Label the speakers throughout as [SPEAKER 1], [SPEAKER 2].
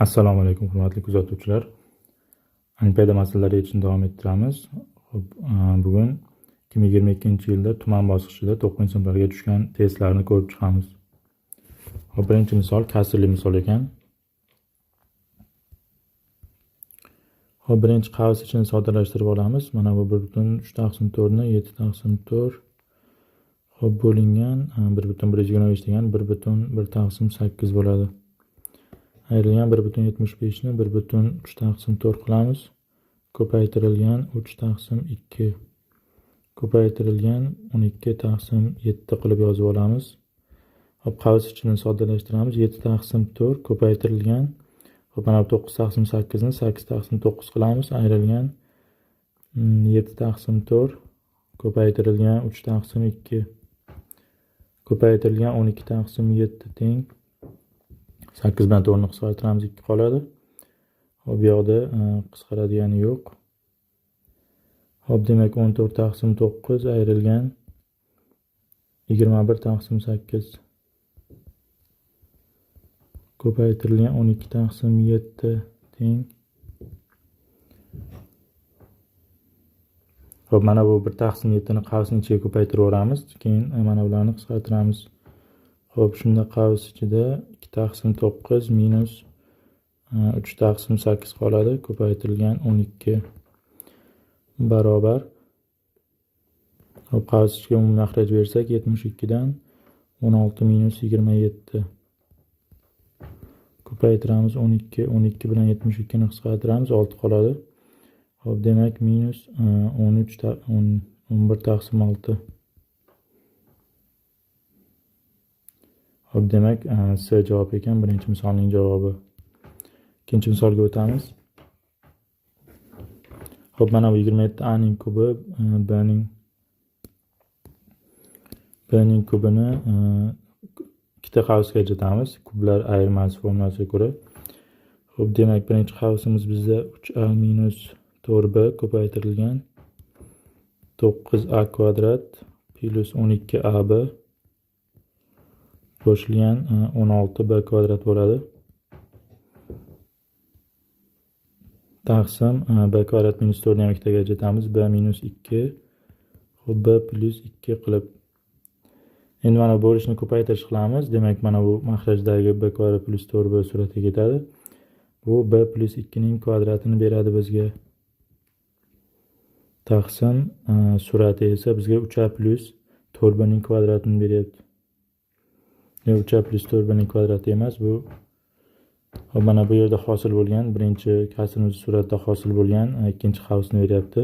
[SPEAKER 1] Assalomu alaykum hurmatli kuzatuvchilar. Olimpiada masalalari yechishni davom ettiramiz. Bugun 2022-yilda tuman bosqichida 9-sinflarga tushgan testlarni ko'rib chiqamiz. Birinchi misol kasrli misol ekan. Birinchi qavs ichini soddalashtirib olamiz. Mana bu 1/3/4 ni 7/4 bo'lingan 1/125 degan 1/1/8 bo'ladi. Ayrilgan 1/75 ni 1/3/4 qilamiz. Ko'paytirilgan 3/2 ko'paytirilgan 12/7 qilib yozib olamiz. Qavs ichini soddalashtiramiz. 7/4 ko'paytirilgan mana 9/8 ni 8/9 qilamiz. Ayrilgan 7/4 ko'paytirilgan 3/2 ko'paytirilgan 12/7 teng 8 bilan 4 ni qisqartiramiz, 2 qoladi. Bu yoqda qisqaradigani yo'q. Demak 14/9 ayrilgan 21/8 ko'paytirilgan 12/7 teng. Mana bu 1/7 ni qavsning ichiga ko'paytirib yuboramiz. Keyin mana bularni qisqartiramiz. Shunda qavs ichida 2/9 minus 3/8 qoladi. Ko'paytirilgan 12 barobar. Qavs ichiga umumiy makhraj bersak 72 dan 16 minus 27 ko'paytiramiz 12 bilan 72 ni qisqartiramiz 6 qoladi. Demak minus 11/6. Demak C javob ekan, birinchi misolning javobi. Ikkinchi misolga o'tamiz. Mana bu 27a ning kubi b ning kubini ikkita qavsga ajratamiz. Kublar ayirmasi formulasiga ko'ra. Demak birinchi qavsimiz bizda 3a minus 4b ko'paytirilgan 9a kvadrat plus 12ab qo'shilgan 16b kvadrat bo'ladi. Taqsim b kvadrat minus 4 ni ham ikkitaga ajratamiz. B minus 2 b plus 2 qilib. Endi mana bo'lishni ko'paytirish qilamiz. Demak mana bu makrajdagi b kvadrat plus 4b suratga ketadi. Bu b plus 2 ning kvadratini beradi bizga. Taqsim surati esa bizga 3a plus 4b ning kvadratini beryapti. 3a plus 4b ning kvadrati emas bu. Mana bu yerda hosil bo'lgan birinchi kasrimiz suratda hosil bo'lgan ikkinchi qavsni beryapti.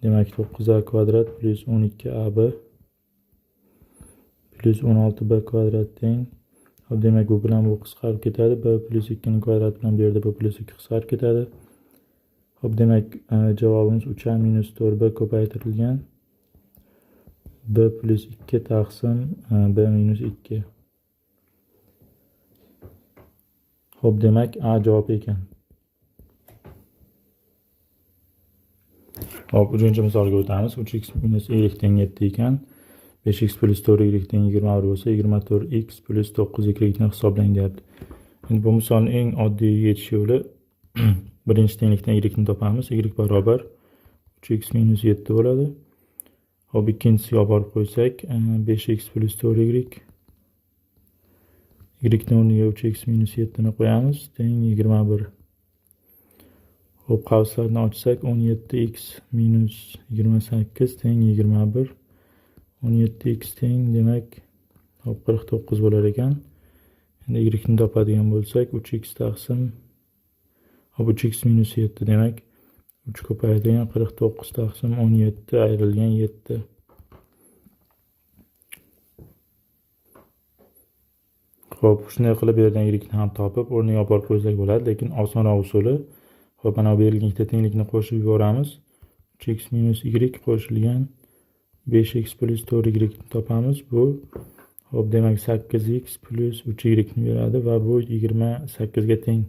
[SPEAKER 1] Demak 9a kvadrat plus 12ab plus 16b kvadrat teng. Demak bu bilan bu qisqarib ketadi. B plus 2 ning kvadrati bilan bu yerda b plus 2 qisqarib ketadi. Demak javobimiz 3a minus 4b ko'paytirilgan b plus 2 taqsim b minus 2. Demak A javob ekan. Uchinchi misolga o'tamiz. 3x minus y teng 7 ekan. 5x plus 4y teng 21 bo'lsa 24x plus 9y ni hisoblang deyapti. Endi bu misolning eng oddiy yechish yo'li birinchi tenglikdan y ni topamiz. Y barobar 3x minus 7 bo'ladi. Ikkinchisiga olib borib qo'ysak 5x plus 4y y ni o'rniga 3x minus 7 ni qo'yamiz. Teng 21. Qavslarni ochsak 17x minus 28 teng 21. 17x teng demak 49 bo'lar ekan. Endi y ni topadigan bo'lsak 3x taqsim 3x minus 7 demak 3 ko'paytirilgan 49 taqsim 17 ayrilgan 7. Shunday qilib bergan y ni ham topib o'rniga olib borib qo'ysak bo'ladi, lekin osonroq usuli mana bu berilgan ikkita tenglikni qo'shib yuboramiz. 3x minus y qo'shilgan 5x plus 4y ni topamiz. Bu demak 8x plus 3y ni beradi va bu 28 ga teng.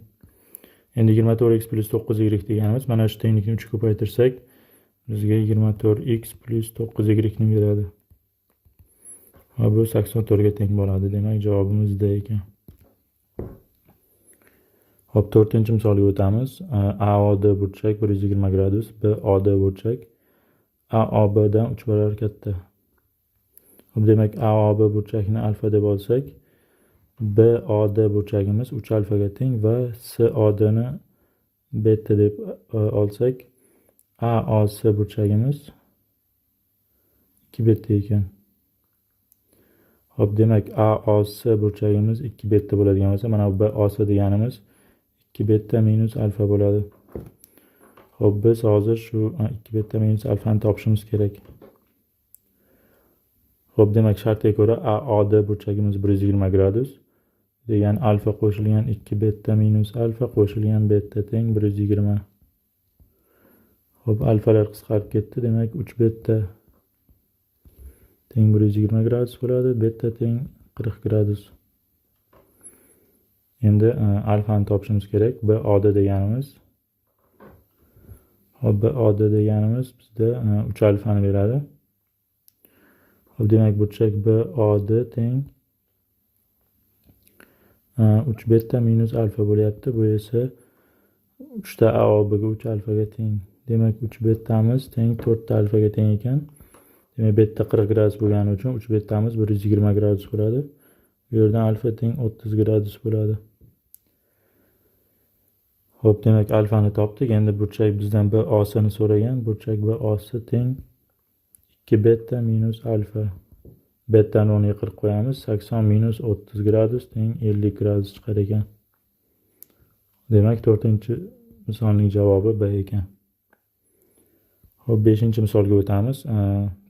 [SPEAKER 1] Endi 24x plus 9y deganimiz mana shu tenglikni 3 ko'paytirsak bizga 24x plus 9y ni beradi. Va bu 84 ga teng bo'ladi. Demak javobimiz D ekan. Hop, 4-misolga o'tamiz. AOD burchak 120 gradus, BOD burchak AOBdan 3 barobar katta. Hop, demak AOB burchakni alfa deb olsak, BOD burchagimiz 3 alfaga teng va SODni beta deb olsak, AOC burchagimiz 2 beta ekan. Hop, demak AOC burchagimiz 2 beta bo'ladigan bo'lsa, mana bu BOC deganimiz 2 beta minus alfa bo'ladi. Hop, biz hozir shu 2 beta minus alfani topishimiz kerak. Hop, demak shartga ko'ra AOD burchagimiz 120 gradus degan alfa qo'shilgan 2 beta minus alfa qo'shilgan beta teng 120. Hop, alfalar qisqarib ketdi, demak 3 beta teng 120 gradus bo'ladi, beta teng 40 gradus. Endi alfani topishimiz kerak. BOD deganimiz. Hop, BOD deganimiz bizda 3 alfani beradi. Hop, demak burchak BOD teng 3 beta minus alfa bo'lyapti. Bu esa 3 ta AOB ga 3 alfaga teng. Demak 3 betamiz teng 4 ta alfaga teng ekan. Demak beta 40 gradus bo'lgani uchun 3 betamiz 120 gradus bo'ladi. Bu yerdan alfa teng 30 gradus bo'ladi. Hop, demak alfani topdik. Endi burchak bizdan BOC ni so'ragan. Burchak BOC teng 2 beta minus alfa. Betani o'rniga 40 qo'yamiz. 80 minus 30 gradus teng 50 gradus chiqar ekan. Demak 4-misolning javobi B ekan. Hop, 5-misolga o'tamiz.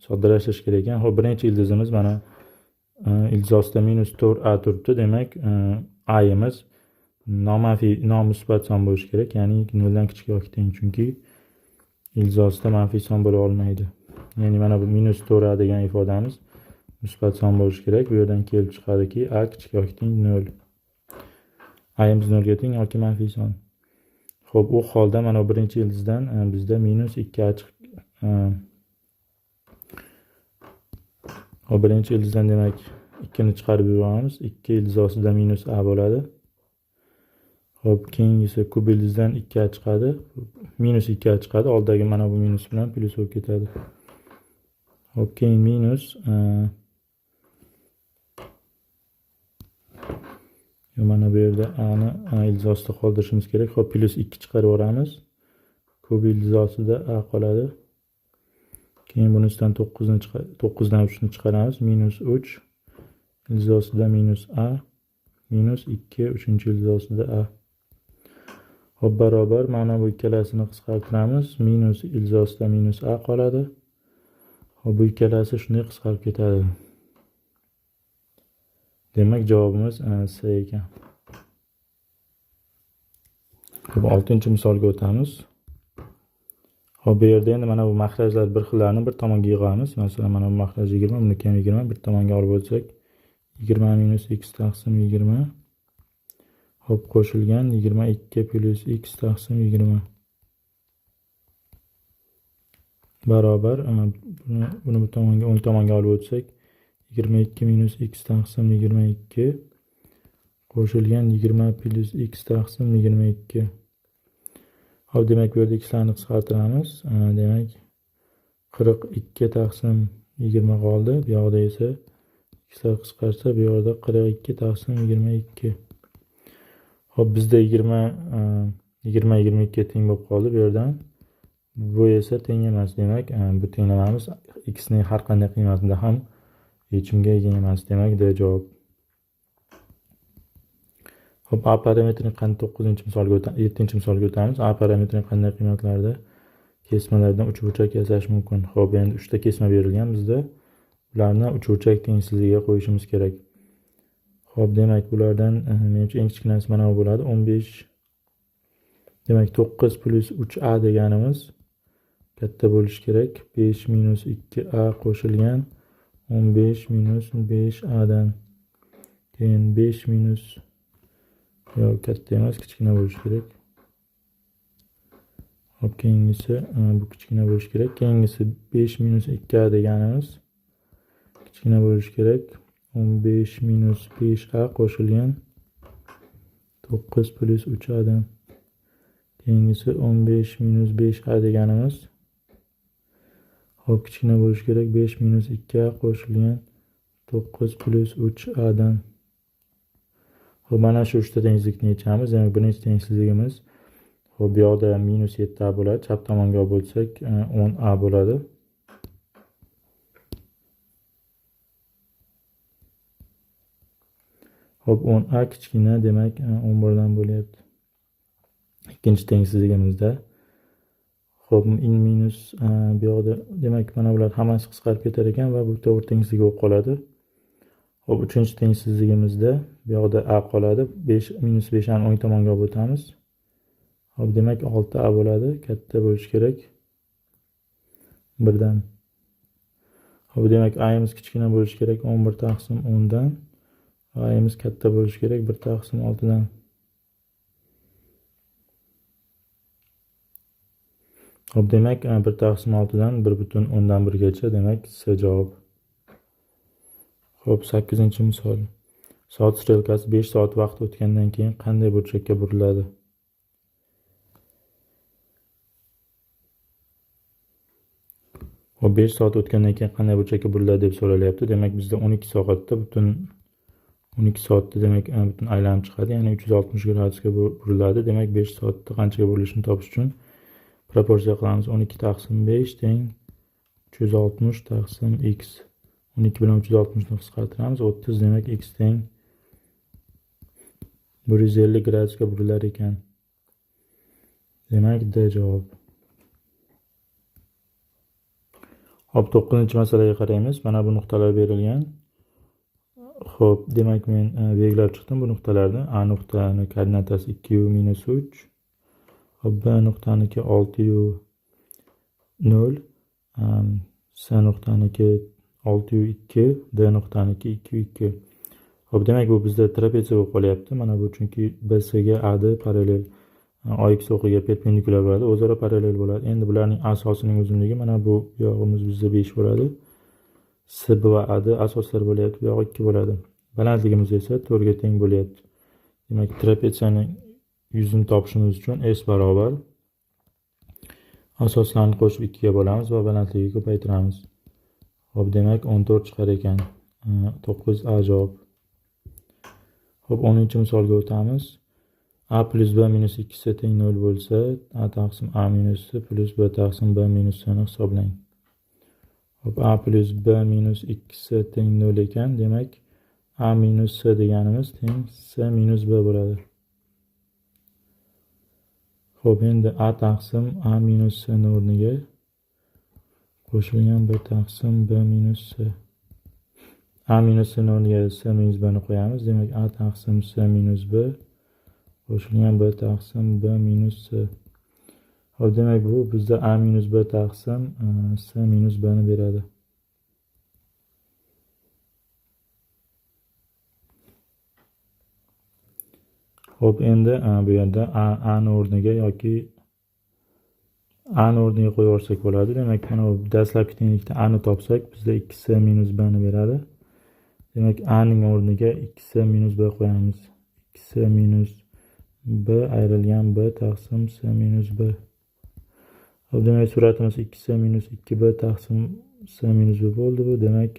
[SPEAKER 1] Soddalashtirish kerak ekan. Hop, birinchi ildizimiz mana ildiz ostida minus 4A turibdi. Demak A'imiz nomusbat son bo'lishi kerak, ya'ni 0 dan kichik yoki teng, chunki ildiz ostida manfiy son bo'la olmaydi. Ya'ni mana bu minus 4A degan ifodamiz musbat son bo'lishi kerak. Bu yerdan kelib chiqadiki A kichik yoki teng 0. A'imiz 0 ga teng yoki manfiy son. Hop, u holda mana birinchi ildizdan bizda minus 2A chiqib hop, birinchi ildizdan demak 2 ni chiqarib yuboramiz. 2 ildiz ostida minus A bo'ladi. Hop, keyingisi kub ildizdan 2A chiqadi. Minus 2A chiqadi. Oldagi mana bu minus bilan plus bo'lib ketadi. Hop, keyin minus mana bu yerda A'ni ildiz ostida qoldirishimiz kerak. Hop, plus 2 chiqarib yuboramiz. Kub ildiz ostida A qoladi. Keyin bunisidan 9dan 3 ni chiqaramiz. Minus 3 ildiz ostida minus A minus 2 3-chi ildiz ostida A. Hop, barobar mana bu ikkalasini qisqartiramiz. Minus ildiz ostida minus A qoladi. Hop, bu ikkalasi shunday qisqarib ketadi. Demak javobimiz C ekan. Hop, 6-misolga o'tamiz. Hop, bu yerda endi mana bu mahrajlar bir xillarni bir tomonga yig'amiz. Masalan, mana bu mahraj 20, buniki ham 20 bir tomonga olib bo'lsak, 20 minus x taqsim 20. Hop, qo'shilgan 22 plus x taqsim 20 barobar buni bu tomonga o'ng tomonga olib o'tsak, 22 minus x taqsim 22 qo'shilgan 20 plus x taqsim 22. Hop, demak bu yerda x'larni qisqartiramiz. Demak 42 taqsim 20 qoldi. Bu yoqda esa x'lar qisqarsa, bu yerda 42 taqsim 22. Hop, bizda 20 22 teng bo'lib qoldi bu yerdan. Bu esa teng emas. Demak, bu tenglamamiz x ning har qanday qiymatida ham yechimga ega emas. Demak, D javob. Hop, A parametrining qanday 9-misolga 7-misolga o'tamiz. A parametrining qanday qiymatlarda kesmalardan uchburchak yasash mumkin? Hop, endi 3 ta kesma berilgan bizda. Ularni uchburchak tengsizligiga qo'yishimiz kerak. Hop, demak bulardan menimcha eng kichkinasi mana bu bo'ladi. 15. Demak 9 plus 3A deganimiz katta bo'lishi kerak. 5 minus 2A qo'shilgan 15 minus 5A dan. Keyin 5 minus yo'q, katta emas, kichkina bo'lishi kerak. Hop, keyingisi bu kichkina bo'lishi kerak. Keyingisi 5 minus 2A deganimiz kichkina bo'lishi kerak. 15 minus 5A qo'shilgan 9 plus 3a dan keyingisi 15 minus 5a deganimiz. Hop, kichkina bo'lishi kerak. 5 minus 2a qo'shilgan 9 plus 3a dan. Hop, mana shu uchta tenglikni yechamiz. Demak, birinchi tengsizligimiz hop, bu yoqda minus 7a bo'ladi. Chap tomonga olib o'tsak 10a bo'ladi. Hop, 10a kichkina, demak 11 dan bo'lyapti. Ikkinchi tengsizligimizda hop, minus bu yoqda, demak mana bular hammasi qisqarib ketar ekan va bu to'g'ri tengsizlik bo'lib qoladi. Hop, uchinchi tengsizligimizda bu yoqda a qoladi. 5 minus 5 ni o'ng tomonga olib o'tamiz. Hop, demak 6a bo'ladi. Katta bo'lishi kerak 1 dan. Hop, demak a'imiz kichkina bo'lishi kerak 11 taqsim 10 dan. A'imiz katta bo'lishi kerak 1 taqsim 6 dan. Hop, demak 1 taqsim 6 dan 1,10 dan 1 gacha, demak C javob. Hop, 8-misol. Soat strelkasi 5 soat vaqt o'tgandan keyin qanday burchakka buriladi? Hop, 5 soat o'tgandan keyin qanday burchakka buriladi deb so'ralyapti. Demak, bizda 12 soatda butun 12 soatda demak butun aylanib chiqadi, ya'ni 360 gradusga buriladi. Demak, 5 soatda qanchaga burilishini topish uchun proporsiya qilamiz. 12 taqsim 5 teng 360 taqsim x. 12 bilan 360 ni qisqartiramiz. 30, demak x teng 150 gradusga burilar ekan. Demak, D javob. Hop, 9-masalaga qaraymiz. Mana bu nuqtalar berilgan. Hop, demak men belgilab chiqdim bu nuqtalarni. A nuqtani koordinatasi 2u minus 3. Hop, B nuqtaniki 6u 0. C nuqtaniki 6u 2. D nuqtaniki 2u 2. Hop, demak bu bizda trapetsiya bo'lib qolyapti. Mana bu chunki BC ga AD parallel, OX o'qiga perpendikulyar bo'ladi, o'zaro parallel bo'ladi. Endi bularning asosining uzunligi mana bu yog'imiz bizda 5 bo'ladi. CB va AD asoslar bo'lyapti, bu yog'i 2 bo'ladi. Balandligimiz esa 4 ga teng bo'lyapti. Demak, trapetsiyaning yuzini topishimiz uchun S barobar asoslarni qo'shib 2 ga bo'lamiz va balandligiga ko'paytiramiz. Hop, demak 14 chiqar ekan. 9A javob. Hop, 10-misolga o'tamiz. A plus B minus 2C teng 0 bo'lsa, A taqsim A minus C plus B taqsim B minus C ni hisoblang. Hop, A plus B minus 2C teng 0 ekan. Demak, A minus C deganimiz teng C minus B bo'ladi. Hop, endi A taqsim A minus C ni o'rniga qo'shilgan B taqsim B minus C. A minus C ni o'rniga C minus B ni qo'yamiz. Demak, A taqsim C minus B qo'shilgan B taqsim B minus C. Hop, demak bu bizda A minus B taqsim C minus B ni beradi. Hop, endi bu yerda A ni o'rniga yoki A ni o'rniga qo'yib yuborsak bo'ladi. Demak, mana bu dastlabki tenglikda A ni topsak, bizda 2C minus B ni beradi. Demak, A ning o'rniga 2C minus B qo'yamiz. 2C minus B ayrilgan B taqsim C minus B. Hop, demak suratimiz 2C minus 2B taqsim C minus B bo'ldi bu. Demak,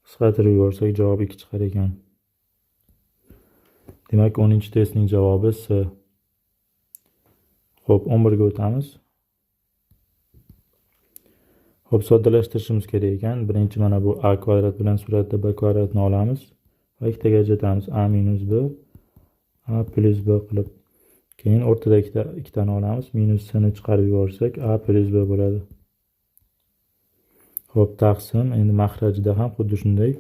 [SPEAKER 1] qisqartirib yuborsak javob 2 chiqar ekan. Demak, 10-testning javobi C. Hop, 11 ga o'tamiz. Hop, soddalashtirishimiz kerak ekan. Birinchi mana bu A kvadrat bilan suratda B kvadratni olamiz va ikkitaga ajratamiz. A minus B, A plus B qilib. Keyin o'rtada ikkitani olamiz. Minus C ni chiqarib yuborsak, A plus B bo'ladi. Hop, taqsim. Endi mahrajida ham xuddi shunday.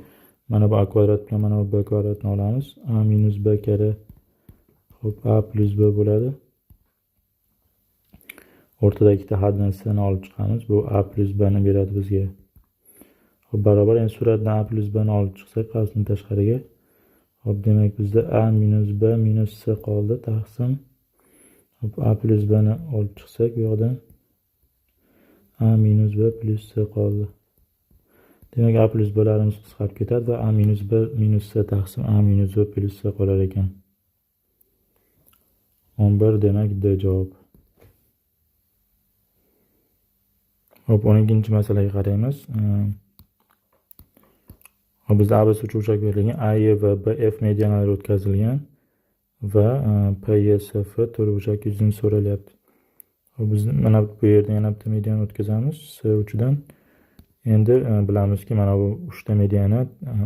[SPEAKER 1] Mana bu A kvadrat bilan mana bu B kvadratni olamiz. A minus B kare hop A plus B bo'ladi. O'rtada ikkita haddan C ni olib chiqamiz. Bu A plus B ni beradi bizga. Hop, barobar. Endi suratdan A plus B ni olib chiqsak, qavsning tashqariga. Hop, demak bizda A minus B minus C qoldi. Taqsim. Hop, A plus B ni olib chiqsak, bu yoqdan A minus B plus C qoldi. Demak, A plus B'larimiz qisqarib ketadi va A minus B minus C taqsim A minus B plus C qolar ekan. 11 demak D javob. Hop, 12-chi masalaga qaraymiz. Hop, bizda ABC uchburchak berilgan, AE va BF medianalari o'tkazilgan va PSF to'rtburchak yuzini so'ralyapti. Hop, biz mana bu yerda yana bitta median o'tkazamiz S uchidan. Endi bilamizki, mana bu 3 ta mediana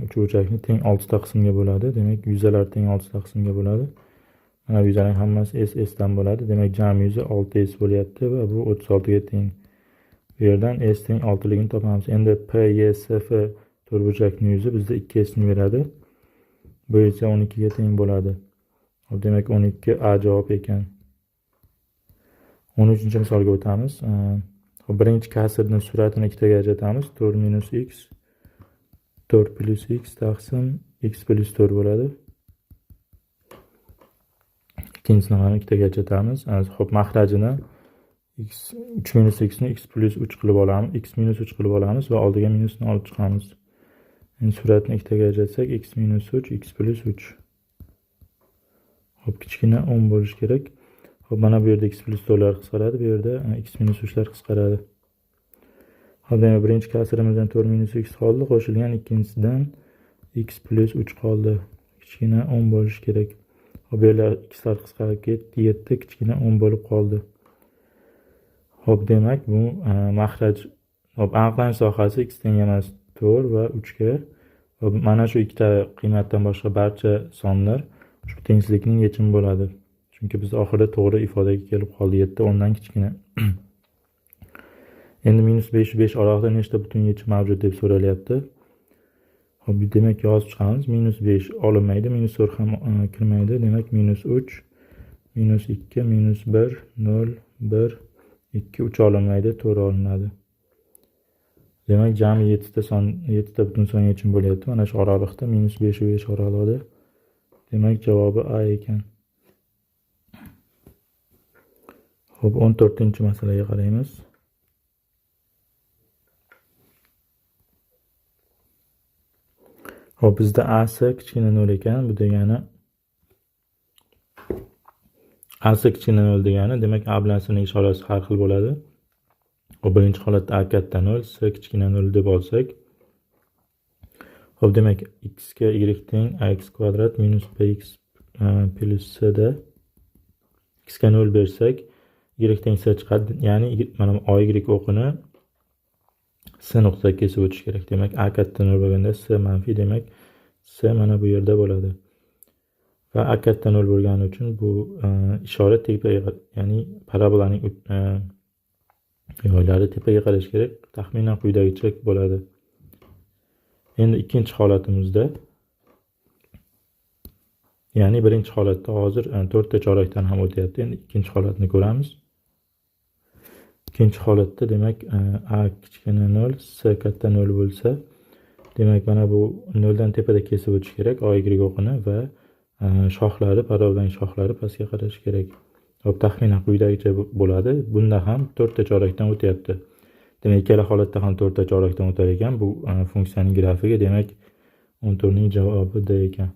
[SPEAKER 1] uchburchakni teng 6 ta qismga bo'ladi. Demak, yuzalar teng 6 ta qismga bo'ladi. Mana bu yuzalarning hammasi S dan bo'ladi. Demak, jami yuzi 6S bo'lyapti va bu 36 ga teng. Bu yerdan S teng 6 ligini topamiz. Endi PSF to'rtburchakning yuzi bizda 2S ni beradi. Bu esa 12 ga teng bo'ladi. Hop, demak 12 A javob ekan. 13-misolga o'tamiz. Hop, birinchi kasrni suratini ikkitaga ajratamiz. 4 minus x 4 plus x taqsim x plus 4 bo'ladi. Ikkinchisini ham ikkitaga ajratamiz. Hop, maxrajini 3 minus x ni x plus 3 qilib olamiz. X minus 3 qilib olamiz va oldiga minusni olib chiqamiz. Endi suratni ikkitaga ajratsak x minus 3 x plus 3. Hop, kichkina 10 bo'lishi kerak. Hop, mana bu yerda x plus 4lar qisqaradi, bu yerda x minus 3lar qisqaradi. Hop, demak birinchi kasrimizdan 4 minus x qoldi, qo'shilgan ikkinchisidan x plus 3 qoldi. Kichkina 10 bo'lishi kerak. Hop, bu yerlar xlar qisqarib ketdi, 7 kichkina 10 bo'lib qoldi. Hop, demak bu maxraj. Hop, aniqlanish sohasi x teng emas 4 va 3 ga. Hop, mana shu ikkita qiymatdan boshqa barcha sonlar shu tengsizlikning yechimi bo'ladi. Chunki biz oxirida to'g'ri ifodaga kelib qoldi, 7 10 dan kichkina. Endi minus 5 5 oraliqda nechta butun yechim mavjud deb so'ralyapti. Hop, demak yozib chiqamiz. Minus 5 olinmaydi, minus 4 ham kirmaydi. Demak minus 3, minus 2, minus 1, 0, 1, 2, 3 olinmaydi, 4 olinadi. Demak jami 7 ta son, 7 ta butun son yechim bo'lyapti. Mana shu oraliqda minus 5 va 5 oralig'ida. Demak javobi A ekan. Hop, 14-masalaga qaraymiz. Hop, bizda AC kichkina 0 ekan. Bu degani AC kichkina 0 degani, demak A bilan S'ning ishorasi har xil bo'ladi. Hop, birinchi holatda A katta 0, S kichkina 0 deb olsak. Hop, demak x ga y teng ax kvadrat minus bx plus c da x ga 0 bersak y teng c chiqadi. Ya'ni mana bu y o'qini C nuqtaga kesib o'tish kerak. Demak A katta 0 bo'lganda C manfiy, demak C mana bu yerda bo'ladi. Va A katta 0 bo'lgani uchun bu ishora tepaga, ya'ni parabolaning yoylari tepaga qarash kerak. Taxminan quyidagicha bo'ladi. Endi ikkinchi holatimizda, ya'ni birinchi holatda hozir 4 ta chorakdan ham o'tyapti. Endi ikkinchi holatni ko'ramiz. Ikkinchi holatda demak A kichkina 0, C katta 0 bo'lsa, demak mana bu 0 dan tepada kesib o'tish kerak y o'qini va shoxlari, parabolaning shoxlari pastga qarash kerak. Hop, taxminan quyidagicha bo'ladi. Bunda ham 4 ta chorakdan o'tyapti. Demak ikkala holatda ham 4 ta chorakdan o'tar ekan bu funksiyaning grafigi. Demak 14 ning javobi D ekan.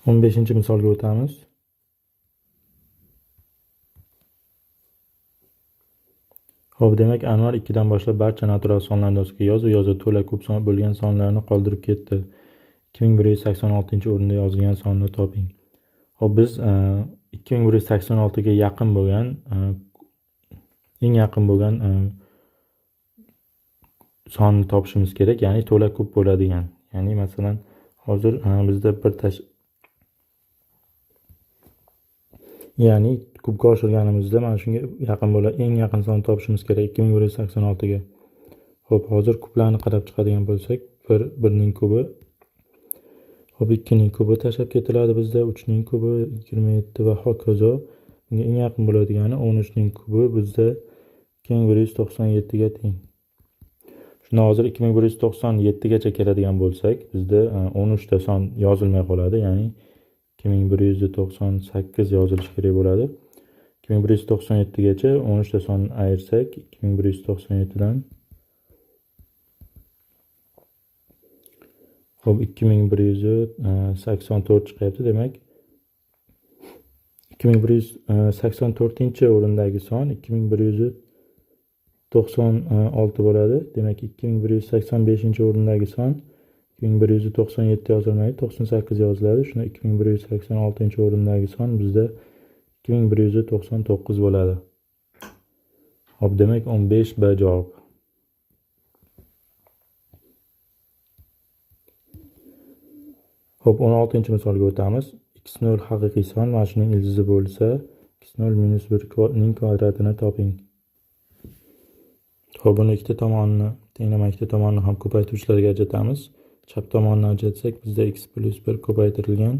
[SPEAKER 1] 15-misolga o'tamiz. Hop, demak Anvar 2 dan boshlab barcha natural sonlarni dastasiga yozuv to'la ko'p son bo'lgan sonlarni qoldirib ketdi. 2186-o'rinda yozilgan sonni toping. Hop, biz 2186 ga yaqin bo'lgan eng yaqin bo'lgan sonni topishimiz kerak, ya'ni to'la ko'p bo'ladigan. Ya'ni masalan hozir bizda ya'ni kubga oshirganimizda mana shunga yaqin bo'ladi, eng yaqin sonni topishimiz kerak 2186 ga. Hop, hozir kublarni qarab chiqadigan bo'lsak, 1 ning kubi, hop 2 ning kubi tashlab ketiladi bizda, 3 ning kubi 27 va hokazo. Bunga eng yaqin bo'ladigani 13 ning kubi bizda 2197 ga teng. Shunda hozir 2197 gacha keladigan bo'lsak, bizda 13 ta son yozilmay qoladi, ya'ni 2198 yozilishi kerak bo'ladi. 2197 gacha 13 ta sonni ayirsak, 2197 dan Hop 2184 chiqyapti. Demak 2184 o'rindagi son 2196 bo'ladi. Demak 2185 o'rindagi son 2197 yozilmaydi, 98 yoziladi. Shunda 2186 o'rindagi son bizda 2199 bo'ladi. Hop, demak 15 B javob. Hop, 16-misolga o'tamiz. x0 haqiqiy son va shuning ildizi bo'lsa, x0 minus 1 ning kvadratini toping. Hop, buni ikkita tomonini, tenglama ikkita tomonini ham ko'paytiruvchilarga ajratamiz. Chap tomonni ajratsak, bizda x plus 1 ko'paytirilgan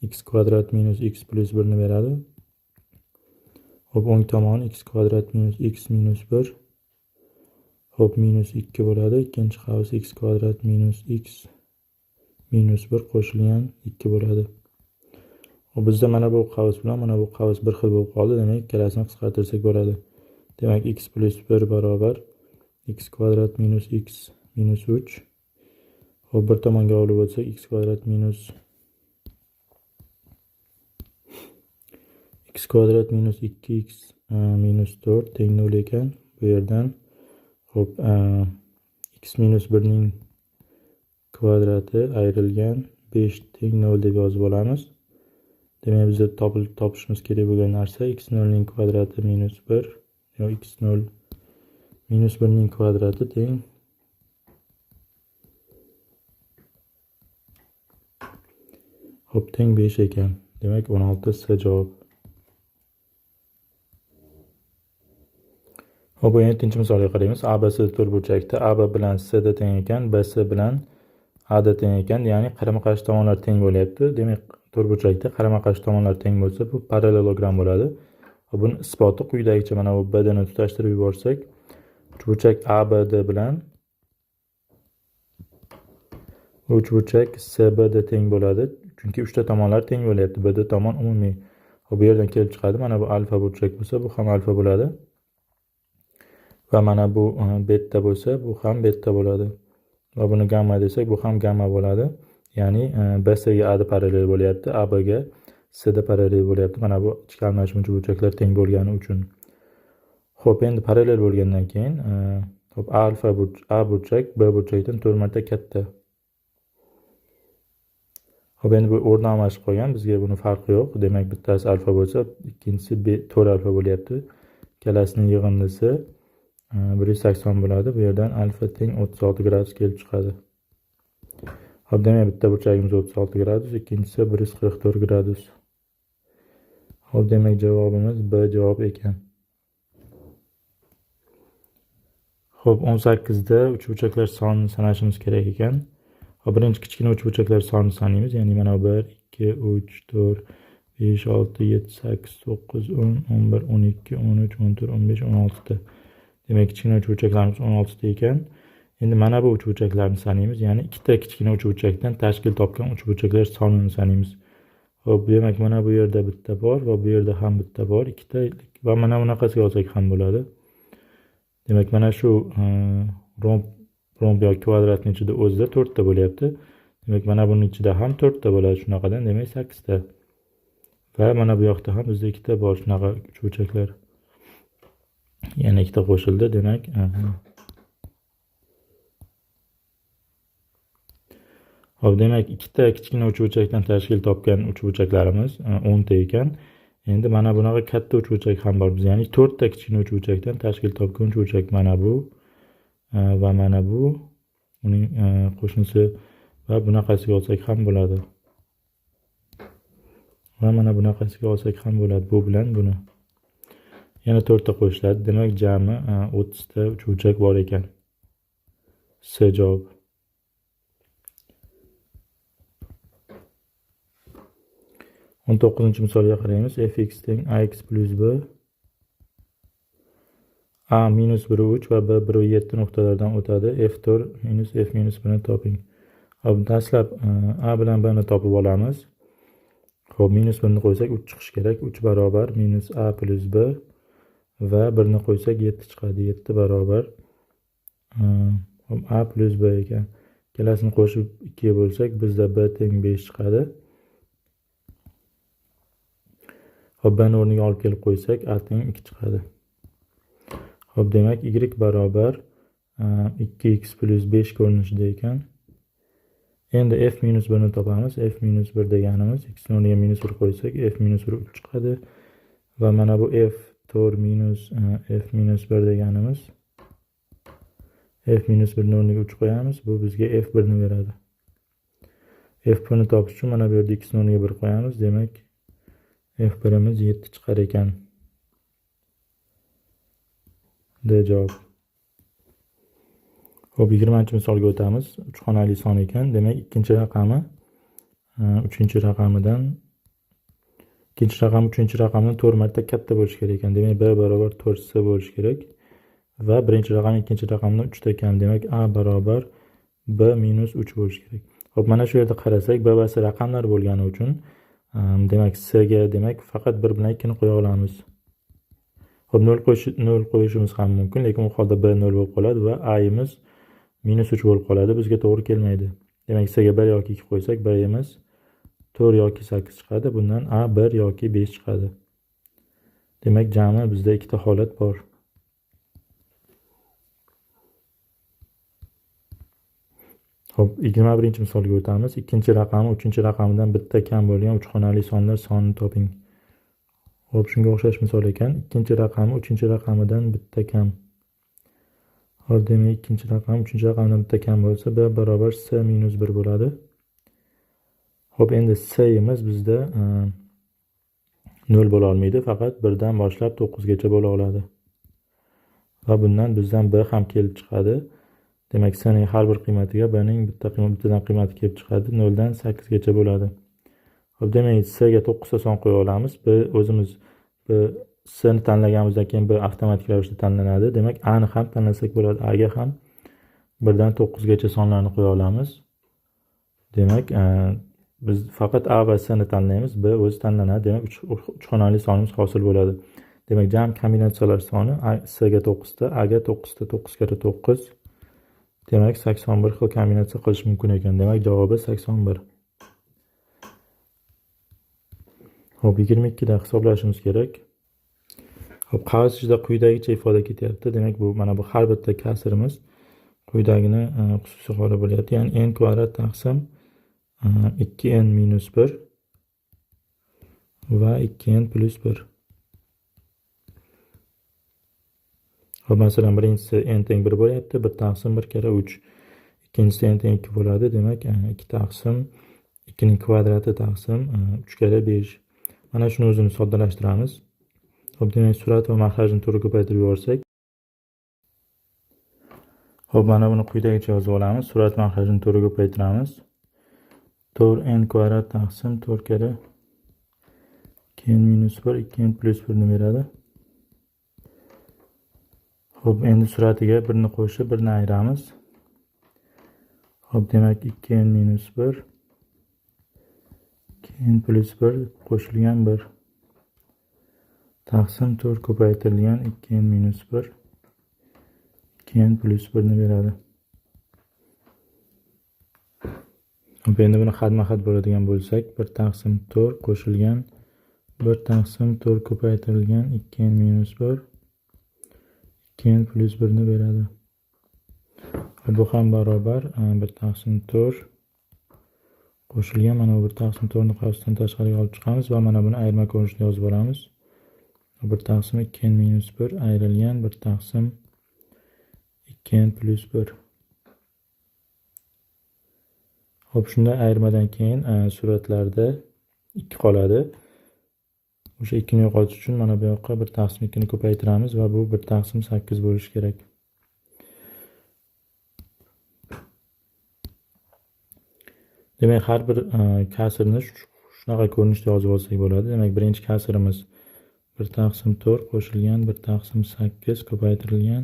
[SPEAKER 1] x kvadrat minus x plus 1 ni beradi. Hop, o'ng tomon x kvadrat minus x minus 1. Hop, minus 2 bo'ladi. Ikkinchi qavs x kvadrat minus x minus 1 qo'shilgan 2 bo'ladi. Hop, bizda mana bu qavs bilan mana bu qavs bir xil bo'lib qoldi. Demak, ikkalasini qisqartirsak bo'ladi. Demak, x plus 1 barobar x kvadrat minus x minus 3. Hop, bir tomonga olib o'tsak, x kvadrat minus x kvadrat minus 2x minus 4 teng 0 ekan. Bu yerdan hop x minus 1 ning kvadrati ayrilgan 5 teng 0 deb yozib olamiz. Demak, bizda topishimiz kerak bo'lgan narsa x0 ning kvadrati minus 1 yo x0 minus 1 ning kvadrati teng hop teng 5 ekan. Demak, 16 C javob. Hop, 7-chi misolga qaraymiz. ABC to'rtburchakda AB bilan CD teng ekan, BC bilan AD teng ekan, ya'ni qarama-qarshi tomonlar teng bo'lyapti. Demak, to'rtburchakda qarama-qarshi tomonlar teng bo'lsa, bu parallelogram bo'ladi. Buni isboti quyidagicha mana bu BD ni tutashtirib yuborsak, uchburchak ABD bilan uchburchak CBD teng bo'ladi. Chunki uchta tomonlar teng bo'lyapti. BD tomon umumiy. Bu yerdan kelib chiqadi. Mana bu alfa burchak bo'lsa, bu ham alfa bo'ladi. Va mana bu beta bo'lsa, bu ham beta bo'ladi. Va buni gamma desak, bu ham gamma bo'ladi. Ya'ni BC ga AD parallel bo'lyapti, AB ga CD parallel bo'lyapti. Mana bu ichki almashuvchi burchaklar teng bo'lgani uchun. Xo'p, endi parallel bo'lgandan keyin hop alfa A burchak B burchakdan 4 marta katta. Hop, endi bu o'rni almashib qolgan, bizga buni farqi yo'q. Demak, bittasi alfa bo'lsa, ikkinchisi 4 alfa bo'lyapti. Ikkalasining yig'indisi 180 bo'ladi. Bu yerdan alfa teng 36 gradus kelib chiqadi. Hop, demak, bitta burchagimiz 36 gradus, ikkinchisi 144 gradus. Hop, demak, javobimiz B javob ekan. Hop, 18da uchburchaklar sonini sanashimiz kerak ekan. Hop, birinchi kichkina uchburchaklar sonini sanaymiz. Ya'ni mana 1, 2, 3, 4, 5, 6, 7, 8, 9, 10, 11, 12, 13, 14, 15, 16 ta. Demak, kichkina uchburchaklarimiz 16 ta ekan. Endi mana bu uchburchaklarni sanaymiz. Ya'ni ikkita kichkina uchburchakdan tashkil topgan uchburchaklar sonini sanaymiz. Hop, demak, mana bu yerda bitta bor va bu yerda ham bitta bor. Ikkita va mana bunaqasiga olsak ham bo'ladi. Demak, mana shu romb yoki kvadratning ichida o'zida 4 ta bo'lyapti. Demak, mana buning ichida ham 4 ta bo'ladi shunaqadan, demak 8 ta. Va mana bu yoqda ham bizda ikkita bor shunaqa uchburchaklar. Yana ikkita qo'shildi, demak hop, demak, ikkita kichkina uchburchakdan tashkil topgan uchburchaklarimiz 10 ta ekan. Endi mana bunaqa katta uchburchak ham bor biz. Ya'ni 4 ta kichkina uchburchakdan tashkil topgan uchburchak mana bu va mana bu uning qo'shnisi va bunaqasiga olsak ham bo'ladi. Va mana bunaqasiga olsak ham bo'ladi. Bu bilan buni. Yana 4 ta qo'shiladi. Demak, jami 30 ta uchburchak bor ekan. C javob. On 19-chi misolga qaraymiz. Fx teng ax plus b a minus 1,3 va b 1,7 nuqtalardan o'tadi. F4 minus f minus 1 ni toping. Hop, dastlab a bilan b ni topib olamiz. Hop, minus 1 ni qo'ysak 3 chiqishi kerak. 3 barobar minus a plus b va 1 ni qo'ysak 7 chiqadi. 7 barobar hop a plus b ekan. ikkalasini qo'shib 2 ga bo'lsak, bizda b teng 5 chiqadi. Hop, b ni o'rniga olib kelib qo'ysak, a teng 2 chiqadi. Hop, demak y barobar 2x plus 5 ko'rinishida ekan. Endi f minus 1 ni topamiz. F minus 1 deganimiz x ni o'rniga minus 1 qo'ysak, f minus 1 3 chiqadi. Va mana bu f to'rt minus f minus 1 deganimiz f minus 1 ni o'rniga 3 qo'yamiz. Bu bizga f1 ni beradi. f1 ni topish uchun mana bu yerda x ni o'rniga 1 qo'yamiz. Demak, f1imiz 7 chiqar ekan. D javob. Hop, 20-misolga o'tamiz. 3 xonali son ekan. Demak, ikkinchi raqami 3-chi raqamidan ikkinchi raqam 3-chi raqamdan 4 marta katta bo'lishi kerak ekan. Demak, b barobar 4c bo'lishi kerak. Va birinchi raqam ikkinchi raqamdan 3 ta kam. Demak, a barobar b minus 3 bo'lishi kerak. Hop, mana shu yerda qarasak, b va c raqamlar bo'lgani uchun, demak, c ga demak faqat 1 bilan 2 ni qo'ya olamiz. Hop, 0 qo'yishimiz ham mumkin, lekin u holda b 0 bo'lib qoladi va a imiz minus 3 bo'lib qoladi. Bizga to'g'ri kelmaydi. Demak, c ga 1 yoki 2 qo'ysak, b imiz 4 yoki 8 chiqadi. Bundan a 1 yoki 5 chiqadi. Demak, jami bizda ikkita holat bor. Hop, 21-misolga o'tamiz. Ikkinchi raqami 3-chi raqamidan bitta kam bo'lgan 3 xonali sonlar sonini toping. Hop, shunga o'xshash misol ekan. Ikkinchi raqami 3-chi raqamidan bitta kam. Hop, demak, ikkinchi raqam 3-chi raqamdan bitta kam bo'lsa, b barobar c minus 1 bo'ladi. Hop, endi c imiz bizda 0 bo'la olmaydi, faqat 1 dan boshlab 9 gacha bo'la oladi. Va bundan bizdan b ham kelib chiqadi. Demak, c ning har bir qiymatiga b ning bittadan qiymati kelib chiqadi. 0 dan 8 gacha bo'ladi. Hop, demak, c ga 9 ta son qo'ya olamiz. B o'zimiz c ni tanlaganimizdan keyin b avtomatik ravishda tanlanadi. Demak, a ni ham tanlasak bo'ladi. A ga ham 1 dan 9 gacha sonlarni qo'ya olamiz. Demak, biz faqat a va c ni tanlaymiz. B o'zi tanlanadi. Demak, 3 xonali sonimiz hosil bo'ladi. Demak, jam kombinatsiyalar soni c ga 9 ta, a ga 9 ta, 9 kara 9. Demak, 81 xil kombinatsiya qilish mumkin ekan. Demak, javobi 81. Hop, 22 da hisoblashimiz kerak. Hop, qog'oz ichida quyidagicha ifoda ketyapti. Demak, bu mana bu har bitta kasrimiz quyidagini xususiy holi bo'lyapti. Ya'ni n kvadrat taqsim 2n minus 1 va 2n plus 1. Hop, masalan, birinchisi n teng 1 bo'lyapti. 1 taqsim 1 kara 3. Ikkinchisi n teng 2 bo'ladi. Demak, 2 taqsim 2 ning kvadrati taqsim 3 kara 5. Mana shuni o'zini soddalashtiramiz. Hop, demak, surat va mahrajni to'g'ri ko'paytirib yuborsak. Hop, mana buni quyidagicha yozib olamiz. Surat mahrajini to'g'ri ko'paytiramiz. 4n kvadrat taqsim 4 kara 2n minus 1, 2n plus 1 ni beradi. Hop, endi suratiga 1 ni qo'shib 1 ni ayiramiz. Hop, demak, 2n minus 1, 2n plus 1 qo'shilgan 1 taqsim 4 ko'paytirilgan 2n minus 1, 2n plus 1 ni beradi. Hop, endi buni xatma-xat bo'ladigan bo'lsak, 1 taqsim 4 qo'shilgan 1 taqsim 4 ko'paytirilgan 2n minus 1, 2n plus 1 ni beradi. Bu ham barobar 1 taqsim 4 qo'shilgan mana bu 1 taqsim 4 ni qavsdan tashqariga olib chiqamiz va mana buni ayirma ko'rinishda yozib olamiz. 1 taqsim 2n minus 1 ayrilgan 1 taqsim 2n plus 1. Hop, shunda ayirmadan keyin suratlarda 2 qoladi. O'sha 2 ni yo'qotish uchun mana bu yoqqa 1 taqsim 2 ni ko'paytiramiz va bu 1 taqsim 8 bo'lishi kerak. Demak, har bir kasrni shunaqa ko'rinishda yozib olsak bo'ladi. Demak, birinchi kasrimiz 1 taqsim 4 qo'shilgan 1 taqsim 8 ko'paytirilgan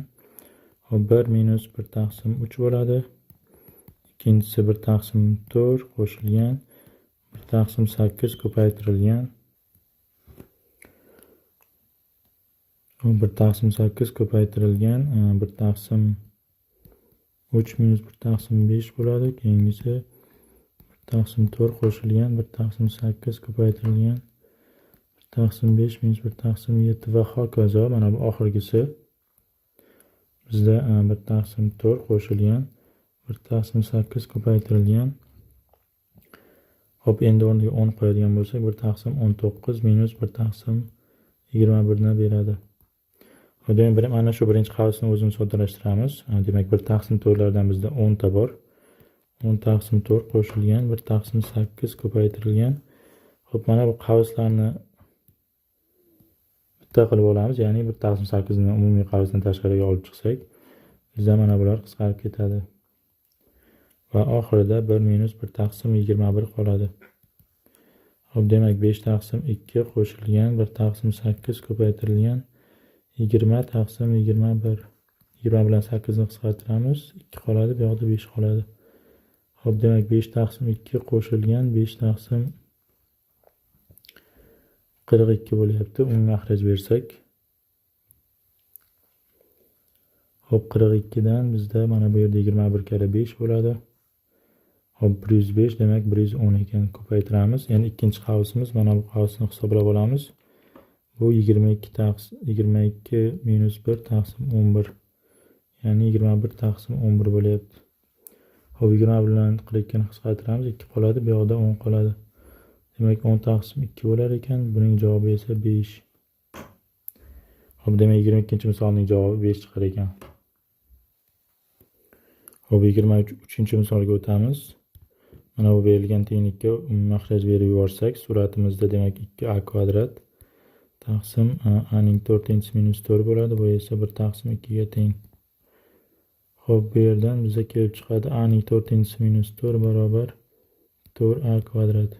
[SPEAKER 1] 1 minus 1 taqsim 3 bo'ladi. Ikkinchisi 1 taqsim 4 qo'shilgan 1 taqsim 8 ko'paytirilgan 1 taqsim 8 ko'paytirilgan 1 taqsim 3 minus 1 taqsim 5 bo'ladi. Keyingisi 1 taqsim 4 qo'shilgan 1 taqsim 8 ko'paytirilgan 1 taqsim 5 minus 1 taqsim 7 va hokazo. Mana bu oxirgisi bizda 1 taqsim 4 qo'shilgan 1 taqsim 8 ko'paytirilgan. Hop, endi o'rniga 10 qo'yadigan bo'lsak 1 taqsim 19 minus 1 taqsim 21 ni beradi. Demak, mana shu birinchi qavsni o'zini soddalashtiramiz. Demak, 1 taqsim 4lardan bizda 10 ta bor. 10 taqsim 4 qo'shilgan 1 taqsim 8 ko'paytirilgan. Hop, mana bu qavslarni bitta qilib olamiz. Ya'ni 1 taqsim 8 ni umumiy qavsdan tashqariga olib chiqsak, bizda mana bular qisqarib ketadi. Va oxirida 1 minus 1 taqsim 21 qoladi. Hop, demak 5 taqsim 2 qo'shilgan 1 taqsim 8 ko'paytirilgan 20 taqsim 21. 20 bilan 8 ni qisqartiramiz. 2 qoladi, bu yoqda 5 qoladi. Hop, demak 5 taqsim 2 qo'shilgan 5 taqsim 42 bo'lyapti. Uni maxraj bersak. Hop, 42 dan bizda mana bu yerda 21 kare 5 bo'ladi. Hop, 105 demak 110 ekan. Ko'paytiramiz. Ya'ni ikkinchi qavsimiz mana bu qavsni hisoblab olamiz. Bu 22 minus 1 taqsim 11. Ya'ni 21 taqsim 11 bo'lyapti. Hop, 20 bilan 42 ni qisqartiramiz. 2 qoladi, bu yoqda 10 qoladi. Demak 10 taqsim 2 bo'lar ekan. Buning javobi esa 5. Hop, demak 22-misolning javobi 5 chiqar ekan. Hop, 23-misolga o'tamiz. Mana bu berilgan tenglikka maxraj berib yuborsak, suratimizda demak 2a kvadrat taqsim a ning 4 minus 4 bo'ladi. Bu esa 1 taqsim 2 ga teng. Hop, bu yerdan bizga kelib chiqadi a ning 4 minus 4 barobar 4a kvadrat.